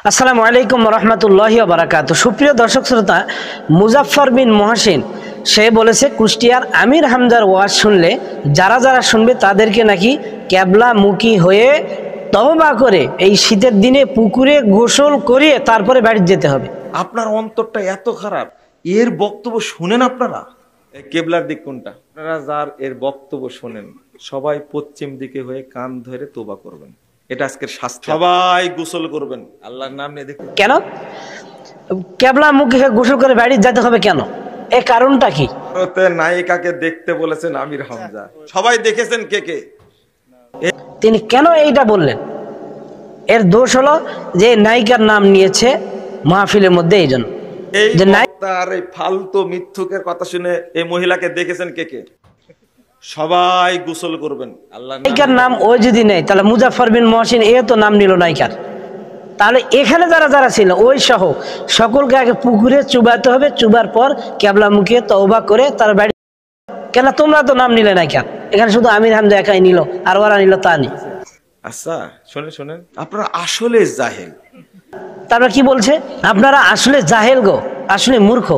আসসালামু আলাইকুম রহমতুল্লাহি ওয়া বারাকাতুহু। সুপ্রিয় দর্শক শ্রোতা, মুজাফফর বিন মহসিন সে বলেছে কুষ্টিয়ার আমির হামজার ওয়াজ শুনলে যারা যারা শুনবে তাদেরকে নাকি ক্যাবলামুখী হয়ে তওবা করে এই শীতের দিনে পুকুরে গোসল করিয়ে তারপরে বাড়ি যেতে হবে। আপনার অন্তরটা এত খারাপ, এর বক্তব্য শুনেন আপনারা? কেবলার দিক কোনটা? আপনারা যার এর বক্তব্য শোনেন সবাই পশ্চিম দিকে হয়ে কান ধরে তোবা করবেন। এটা আজকের শাস্তি। সবাই গোসল করবেন আল্লাহর নাম নিয়ে। দেখুন কেন ক্যাবলামুখী হয়ে গোসল করে বাড়ি যেতে হবে কেন? এর কারণটা কি? নায়িকাকে দেখতে বলেছেন আমির হামজা, সবাই দেখেছেন কে কে? তিনি কেন এইটা বললেন? এর দোষ হলো যে নায়িকার নাম নিয়েছে মাহফিলের মধ্যে, এই জন্য। এই তার এই ফালতু মিথ্যুকের কথা শুনে এই মহিলাকে দেখেছেন কে কে? সবাই গোসল করবেন আল্লাহ। নায়িকার নাম ওই যদি নেই তাহলে মুজাফফর বিন মহসিন এ তো নাম নিল নায়িকার, তাহলে এখানে যারা যারা ছিল ওই সহ সকলকে আগে পুকুরে চুবাতে হবে, চুবার পর ক্যাবলামুখী তওবা করে তার বাড়ি। কেন তোমরা তো নাম নিলে নায়িকার, এখানে শুধু আমির হামজা একাই নিল আর ওরা নিল তা নেই। আচ্ছা শোনেন শোনেন, আপনারা আসলে জাহেল। তারপর কি বলছে? আপনারা আসলে জাহেল গো, আসলে মূর্খ।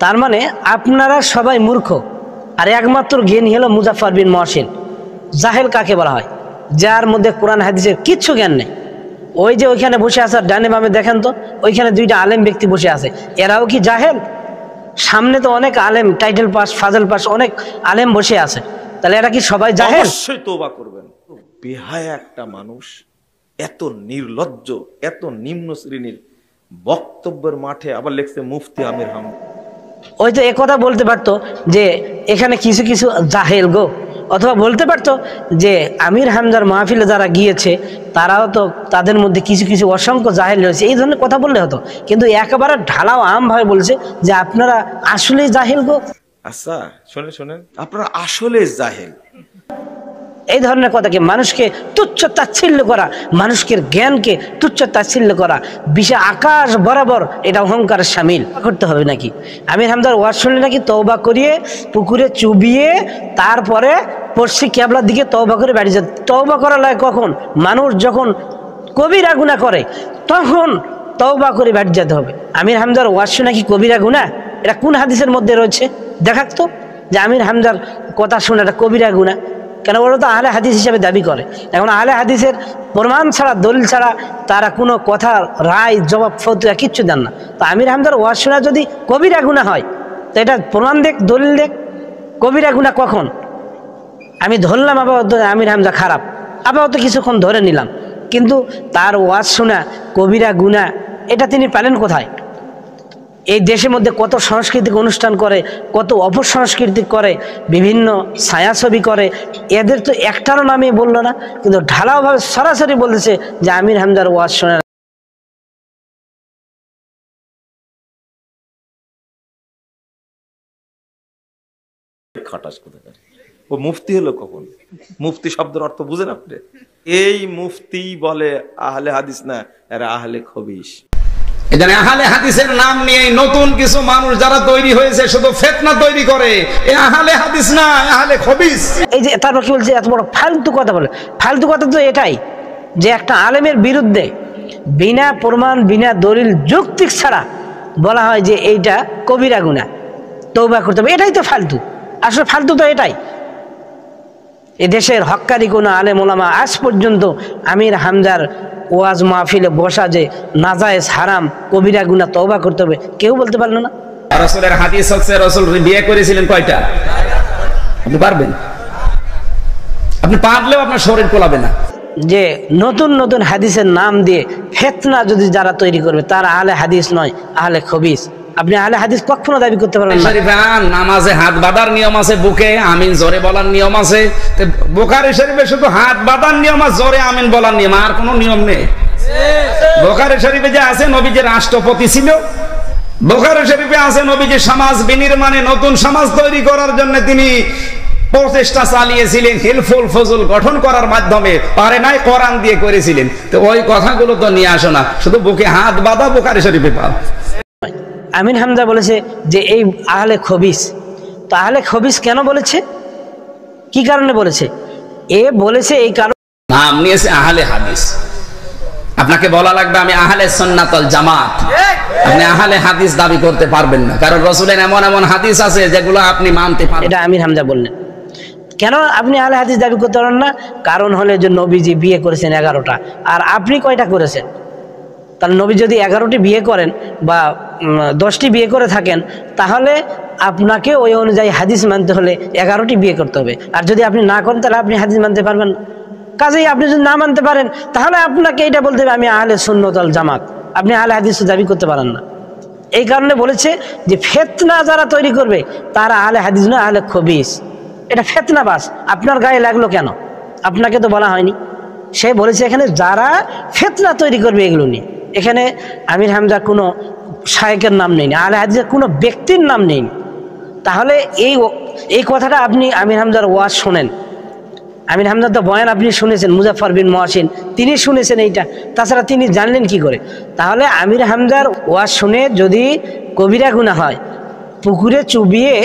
তার মানে আপনারা সবাই মূর্খ, আর একমাত্র জ্ঞানী হলো মুজাফফর বিন মহসিন। জাহেল কাকে বলা হয়? যার মধ্যে কোরআন হাদিসের কিচ্ছু জ্ঞান নেই। ওই যে ওইখানে বসে আছে ডানে বামে দেখেন তো, ওইখানে দুইটা আলেম ব্যক্তি বসে আছে, এরাও কি জাহেল? সামনে তো অনেক আলেম, টাইটেল পাস, ফাজল পাস, অনেক আলেম বসে আছে, তাহলে এরা কি সবাই জাহেল? অবশ্যই তওবা করবেন। বেহায়া একটা মানুষ, এত নির্লজ্জ, এত নিম্ন শ্রেণীর বক্তব্যের মাঠে আবার লেখছে মুফতি আমির হামজা। ওই তো একথা বলতে পারতো যে এখানে কিছু কিছু জাহেল গো, অথবা বলতে পারতো যে আমির হামজার মাহফিলে যারা গিয়েছে তারাও তো, তাদের মধ্যে কিছু কিছু অসংখ্য জাহেল রয়েছে, এই ধরনের কথা বললে হতো। কিন্তু একেবারে ঢালাও আম ভাবে বলছে যে আপনারা আসলে জাহেল গো। আচ্ছা শোনেন শোনেন, আপনারা আসলে জাহেল। এই ধরনের কথাকে, মানুষকে তুচ্ছ তাচ্ছিল্য করা, মানুষের জ্ঞানকে তুচ্ছ তাচ্ছিল্য করা, বিশাল আকাশ বরাবর, এটা অহংকারের সামিল করতে হবে নাকি? আমির হামজার ওয়াজ শুনলে নাকি তওবা করিয়ে পুকুরে চুবিয়ে তারপরে পশ্চিম ক্যাবলার দিকে তওবা করে বাড়ি যেতে। তওবা করা লাগে কখন? মানুষ যখন কবিরা গুনাহ করে তখন তওবা করে বাড়ি যেতে হবে। আমির হামজার ওয়াজ শুনে কি কবিরা গুনাহ? এটা কোন হাদিসের মধ্যে রয়েছে দেখাক তো, যে আমির হামজার কথা শুনে এটা কবিরা গুনাহ? কেন? ওরা তো আহলে হাদিস হিসাবে দাবি করে। এখন আহলে হাদিসের প্রমাণ ছাড়া, দলিল ছাড়া তারা কোনো কথা, রায়, জবাব, ফতোয়া কিচ্ছু দেন না। তো আমির হামজার ওয়াজ শোনা যদি কবিরা গুনাহ হয় তো এটা প্রমাণ দেখ, দলিল দেখ। কবিরা গুনাহ কখন? আমি ধরলাম আপাতত আমির হামজা খারাপ, আপাতত কিছুক্ষণ ধরে নিলাম, কিন্তু তার ওয়াজ শোনা কবিরা গুনাহ এটা তিনি পেলেন কোথায়? এই দেশের মধ্যে কত সাংস্কৃতিক অনুষ্ঠান করে, কত অপসংস্কৃতি করে, বিভিন্ন ছায়াছবি করে, এদের তো একটারও নামে বললো না, কিন্তু ঢালাওভাবে সরাসরি বলেছে যে আমির হামজার ওয়াজ শোনা। খাটাস কোথাকার। ও মুফতি হলো কখন? মুফতি শব্দের অর্থ বুঝেন আপনি? এই মুফতি বলে আহলে হাদিস না, এরা আহলে খবিস। এখানে আহলে হাদিসের নাম নিয়ে নতুন কিছু মানুষ যারা তৈরি হয়েছে শুধু ফিতনা তৈরি করে, এই আহলে হাদিস না, আহলে খবিস। এই যে তারপর কি বলছে? এত বড় ফালতু কথা বলে। ফালতু কথা তো এটাই যে একটা আলেমের বিরুদ্ধে বিনা প্রমাণ, বিনা দলিল, যৌক্তিক ছাড়া বলা হয় যে এইটা কবিরা গুনাহ, তওবা করতে হবে। এটাই তো ফালতু। আসলে ফালতু তো এটাই। এ দেশের হক্কানি কোনো আলেম ওলামা আজ পর্যন্ত আমির হামজার ওয়াজ মাহফিলে বসা যে নাজায়েজ, হারাম, কবিরা গুনাহ, তওবা করতে হবে, কেউ বলতে পারলো না। রাসূলের হাদিস হচ্ছে রাসূল বিয়ে করেছিলেন কয়টা? আপনি পারবেন? আপনি পারলেও আপনার শরীর কোলাবে না। যে নতুন নতুন হাদিসের নাম দিয়ে ফিতনা যদি যারা তৈরি করবে তারা আহলে হাদিস নয়, আহলে খবিস। আপনি আহলে হাদিস কখনো দাবি করতে পারবেন না। নামাজে হাত বাঁধার নিয়ম আছে, বুকে আমিন জোরে বলার নিয়ম আছে। বুখারী শরীফে শুধু হাত বাঁধার নিয়ম আছে, জোরে আমিন বলার নিয়ম, আর কোনো নিয়ম নেই। বুখারী শরীফে যে আছে নবীজি রাষ্ট্রপতি ছিল, বুখারী শরীফে আছে নবীজি সমাজ বিনির্মাণে, নতুন সমাজ তৈরি করার জন্য তিনি প্রচেষ্টা চালিয়েছিলেন, হিলফুল ফজল গঠন করার মাধ্যমে, পারে নাই কোরআন দিয়ে করেছিলেন। তো ওই কথাগুলো তো নিয়ে আসো না, শুধু বুকে হাত বাঁধা বুখারী শরীফে পাও। আমির হামজা বলেছে যে এই আহলে খবিস। তো আহলে খবিস কেন বলেছে? কি কারণে বলেছে? এ বলেছে এই কারণে নাম নিয়েছে আহলে হাদিস। আপনাকে বলা লাগবে আমি আহলে সুন্নাত ওয়াল জামাত, আপনি আহলে হাদিস দাবি করতে পারবেন না, কারণ রাসূলের এমন এমন হাদিস আছে যেগুলো আপনি মানতে পারবেন। এটা আমির হামজা বললেন। কেন আপনি আহলে হাদিস দাবি করতে পারেন না? কারণ হলে যে নবীজি বিয়ে করেছেন 11টা, আর আপনি কয়টা করেছেন? তাহলে নবী যদি 11টি বিয়ে করেন বা 10টি বিয়ে করে থাকেন, তাহলে আপনাকে ওই অনুযায়ী হাদিস মানতে হলে 11টি বিয়ে করতে হবে। আর যদি আপনি না করেন তাহলে আপনি হাদিস মানতে পারবেন না। কাজেই আপনি যদি না মানতে পারেন তাহলে আপনাকে এটা বলতে হবে আমি আহলে সুন্নাত ওয়াল জামাত, আপনি আহলে হাদিস দাবি করতে পারেন না। এই কারণে বলেছে যে ফিতনা যারা তৈরি করবে তারা আহলে হাদিস না, আহলে খবিস। এটা ফিতনাবাজ। আপনার গায়ে লাগলো কেন? আপনাকে তো বলা হয়নি। সে বলেছে এখানে যারা ফিতনা তৈরি করবে এগুলো নিয়ে। এখানে আমির হামজার কোনো শায়েখের নাম নেই, আহলে হাদিসের কোনো ব্যক্তির নাম নেই। তাহলে এই কথাটা আপনি আমির হামজার ওয়াজ শোনেন। আমির হামজার তো বয়ান আপনি শুনেছেন, মুজাফফর বিন মুহসিন তিনি শুনেছেন এইটা, তাছাড়া তিনি জানলেন কি করে? তাহলে আমির হামজার ওয়াজ শুনে যদি কবিরা গুনাহ হয়, পুকুরে চুবিয়ে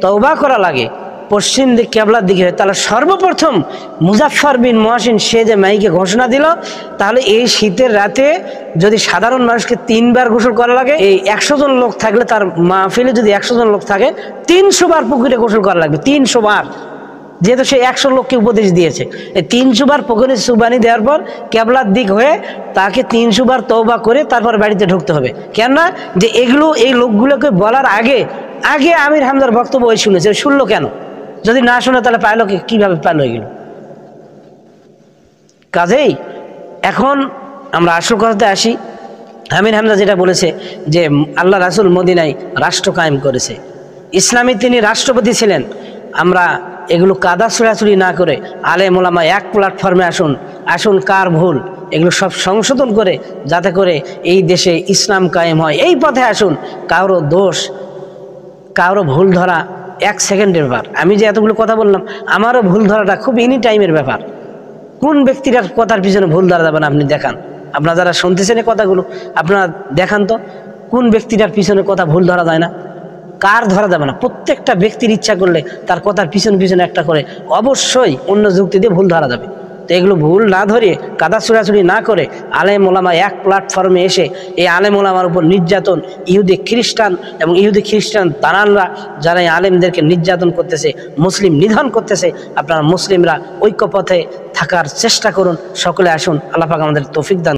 তওবা করা লাগে, পশ্চিম দিক কেবলার দিকে হয়, তাহলে সর্বপ্রথম মুজাফফর বিন মুহসিন সে যে মাইকে ঘোষণা দিল, তাহলে এই শীতের রাতে যদি সাধারণ মানুষকে 3 বার গোসল করা লাগে, এই 100 জন লোক থাকলে তার মাহফিলে যদি 100 জন লোক থাকে 300 বার পুকুরে গোসল করা লাগবে, 300 বার। যেহেতু সে 100 লোককে উপদেশ দিয়েছে, এই 300 বার পুকুরে সুবানি দেওয়ার পর কেবলার দিক হয়ে তাকে 300 বার তওবা করে তারপর বাড়িতে ঢুকতে হবে। কেননা যে এই লোকগুলোকে বলার আগে আমির হামজার বক্তব্য ওই শুনেছে, শুনলো কেন? যদি না শুনে তাহলে পাইলো কিভাবে পাইলো এগুলো? কাজেই এখন আমরা আসল কথাতে আসি। আমির হামজা যেটা বলেছে যে আল্লাহ রাসূল মদিনায় রাষ্ট্র কায়েম করেছে, ইসলামী তিনি রাষ্ট্রপতি ছিলেন। আমরা এগুলো কাদা ছোড়াছুড়ি না করে আলেম ওলামা এক প্ল্যাটফর্মে আসুন কার ভুল এগুলো সব সংশোধন করে যাতে করে এই দেশে ইসলাম কায়েম হয়, এই পথে আসুন। কারো দোষ কারো ভুল ধরা 1 সেকেন্ডের ব্যাপার। আমি যে এতগুলো কথা বললাম, আমারও ভুল ধরাটা খুব এনি টাইমের ব্যাপার। কোন ব্যক্তির কথার পিছনে ভুল ধরা যাবে না আপনি দেখান। আপনারা যারা শুনতেছেন এই কথাগুলো আপনারা দেখান তো, কোন ব্যক্তিটার পিছনে কথা ভুল ধরা যায় না? কার ধরা যাবে না? প্রত্যেকটা ব্যক্তির ইচ্ছা করলে তার কথার পিছনে একটা করে অবশ্যই অন্য যুক্তি দিয়ে ভুল ধরা যাবে। তো এগুলো ভুল না ধরিয়ে কাদা ছোড়াছুড়ি না করে আলেম ওলামা এক প্ল্যাটফর্মে এসে এই আলেম ওলামার উপর নির্যাতন, ইহুদি খ্রিস্টান দালালরা যারা এই আলেমদেরকে নির্যাতন করতেছে, মুসলিম নিধন করতেছে, আপনারা মুসলিমরা ঐক্যপথে থাকার চেষ্টা করুন। সকলে আসুন। আল্লাহ পাক আমাদের তৌফিক দান।